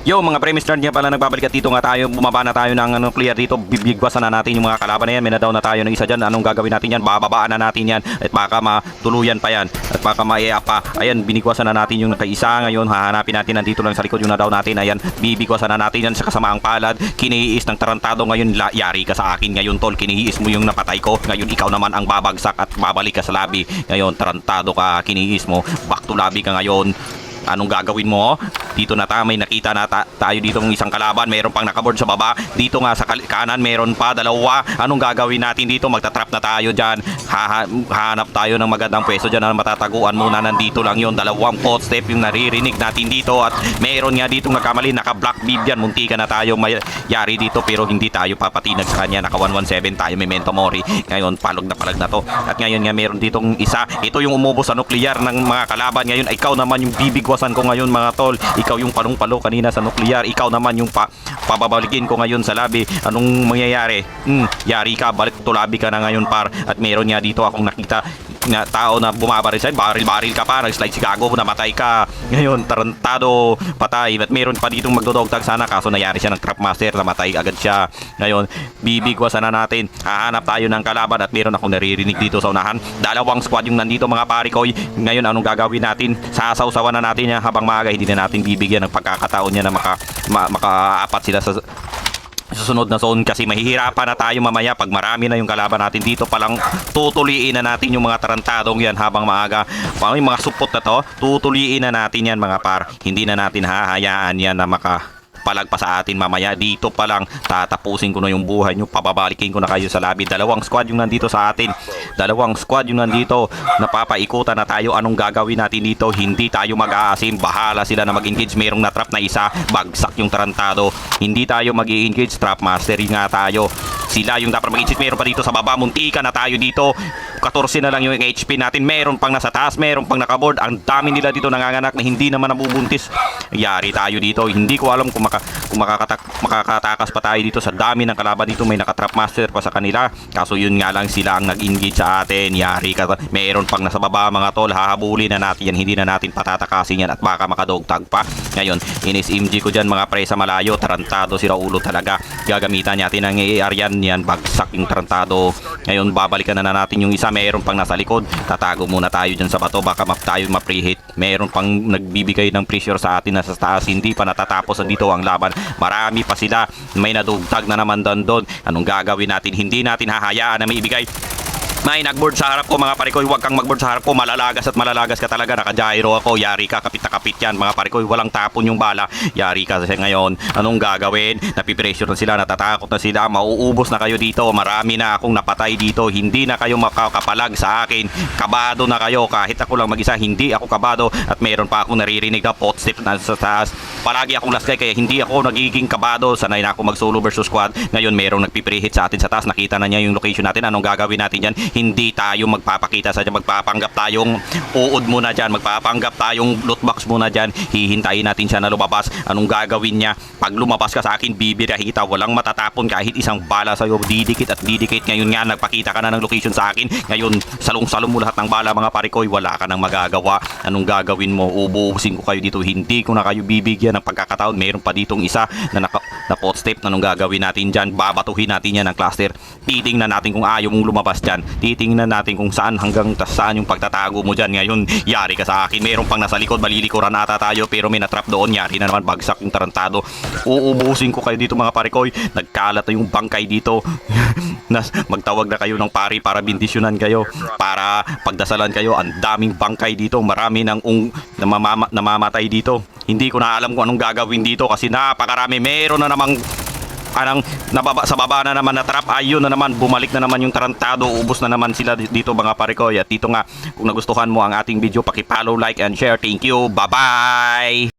Yo mga pre, Mr. Niya pala nagbabalik at dito nga tayo, bumaba na tayo ng clear dito, bibigwasan na natin yung mga kalaban na yan, may na-down na tayo ng isa dyan, anong gagawin natin yan, bababaan na natin yan, at baka matuluyan pa yan, at baka maiya pa, ayan, binigwasan na natin yung nakaisa, ngayon hahanapin natin nandito lang sa likod yung na-down natin, ayan, bibigwasan na natin yan sa kasamaang palad, kiniis ng tarantado ngayon, yari ka sa akin ngayon tol, kiniis mo yung napatay ko, ngayon ikaw naman ang babagsak at babalik ka sa labi, ngayon tarantado ka, kiniis mo, back to labi ka ngayon. Anong gagawin mo? Dito na tayo, may nakita na tayo dito ng isang kalaban, meron pang nakaboard sa baba, dito nga sa kanan meron pa dalawa. Anong gagawin natin dito? Magtatrap na tayo dyan, hahanap tayo ng magandang pwesto dyan na matataguan muna. Nandito lang yon, dalawang footstep yung naririnig natin dito, at meron nga dito nagkamali, naka black bib yan, munti ka na tayo mayari dito, pero hindi tayo papatinag sa kanya, naka 117 tayo, memento mori, ngayon palag na to. At ngayon nga meron ditong isa, ito yung umubos sa nuklear ng mga kalaban, ngayon ikaw naman yung bibigwasan ko ngayon mga tol, ikaw yung palong-palo kanina sa nuklear, ikaw naman yung pababalikin ko ngayon sa labi. Anong mangyayari? Yari ka, balik to labi ka na ngayon par. At meron nga dito akong nakita na tao na bumabaril sa'yo, baril ka pa, nag-slide si gago, namatay ka, ngayon tarantado, patay. At meron pa ditong magdodogtag sana, kaso nayari siya ng trap master, namatay agad siya. Ngayon bibigwasan na natin, hahanap tayo ng kalaban, at meron akong naririnig dito sa unahan, dalawang squad yung nandito mga pare ko. Ngayon anong gagawin natin? Sasawsawan na natin yan habang maaga, hindi na natin bibigyan ng pagkakataon niya na makaapat sila sa susunod na zone, kasi mahihirapan na tayo mamaya pag marami na yung kalaban natin. Dito palang tutuliin na natin yung mga tarantadong yan habang maaga. Yung mga supot na to, tutuliin na natin yan mga par, hindi na natin hahayaan yan na palag pa sa atin mamaya. Dito pa lang tatapusin ko na yung buhay nyo, pababalikin ko na kayo sa labi. Dalawang squad yung nandito sa atin, dalawang squad yung nandito, napapaikutan na tayo. Anong gagawin natin dito? Hindi tayo mag-aasim, bahala sila na mag-engage. Merong na-trap na isa, bagsak yung tarantado, hindi tayo mag-i-engage, trap master nga tayo, sila yung dapat mag-engage. Meron pa dito sa baba, muntika na tayo dito, 14 na lang yung HP natin, meron pang nasa taas, meron pang nakaboard, ang dami nila dito nanganganak na hindi naman nabubuntis. Yari tayo dito, hindi ko alam kung makakatakas pa tayo dito sa dami ng kalaban dito. May nakatrap master pa sa kanila, kaso yun nga lang, sila ang nag-engage sa atin. Yari ka, meron pang nasa baba mga tol, hahabulin na natin yan, hindi na natin patatakasin yan, at baka makadogtag pa. Ngayon inis-MG ko dyan mga pre sa malayo, tarantado sila ulo talaga, gagamitan natin ang AR yan, bagsak yung tarantado. Ngayon babalikan na natin yung isa, meron pang nasa likod, tatago muna tayo dyan sa bato, baka tayo ma-preheat. Meron pang nagbibigay ng pressure sa atin na sa taas, hindi pa natatapos dito ang laban, marami pa sila, may nadugtag na naman doon. Anong gagawin natin? Hindi natin hahayaan na may ibigay. May nagboard sa harap ko mga pare ko, huwag kang magboard sa harap ko, malalagas at malalagas ka talaga, naka-gyro ako, yari ka, kapit na kapit yan mga pare ko, walang tapon yung bala, yari ka. Kasi ngayon anong gagawin? Napipressure na sila, natatakot na sila, mauubos na kayo dito, marami na akong napatay dito, hindi na kayo makakapalag sa akin, kabado na kayo, kahit ako lang mag-isa, hindi ako kabado. At meron pa akong naririnig na footstep na sa taas, palagi akong last guy, kaya hindi ako nagiging kabado, sanay na ako mag solo versus squad. Ngayon merong nagpiprehit sa atin sa taas, nakita na niya yung location natin. Anong gagawin natin yan? Hindi tayo magpapakita sa dyan, magpapanggap tayong uod muna dyan, magpapanggap tayong loot box muna dyan, hihintayin natin siya na lumabas. Anong gagawin niya? Pag lumabas ka sa akin, bibirahin kita, walang matatapon kahit isang bala sa'yo, didikit at didikit. Ngayon nga nagpakita ka na ng location sa akin, ngayon salong-salong mo lahat ng bala mga parikoy, wala ka nang magagawa. Anong gagawin mo? Ubuusin ko kayo dito, hindi ko na kayo bibigyan ng pagkakataon. Meron pa ditong isa na footstep. Anong gagawin natin dyan? Babatuhin natin yan ng cluster, titingnan natin kung ayaw mong lumabas dyan, titingnan natin kung saan hanggang saan yung pagtatago mo dyan. Ngayon yari ka sa akin, meron pang nasa likod, malilikuran ata tayo, pero may natrap doon, yari na naman, bagsak yung tarantado. Uubusin ko kayo dito mga parikoy, nagkalat na yung bangkay dito. Magtawag na kayo ng pari para bindisyonan kayo, para pagdasalan kayo. Ang daming bangkay dito, marami nang namamatay dito, hindi ko na alam kung anong gagawin dito kasi napakarami. Meron na namang sa baba na naman na trap, ayun na naman, bumalik na naman yung tarantado, ubos na naman sila dito mga pare ko. At dito nga, kung nagustuhan mo ang ating video, paki-follow, like and share. Thank you, bye bye.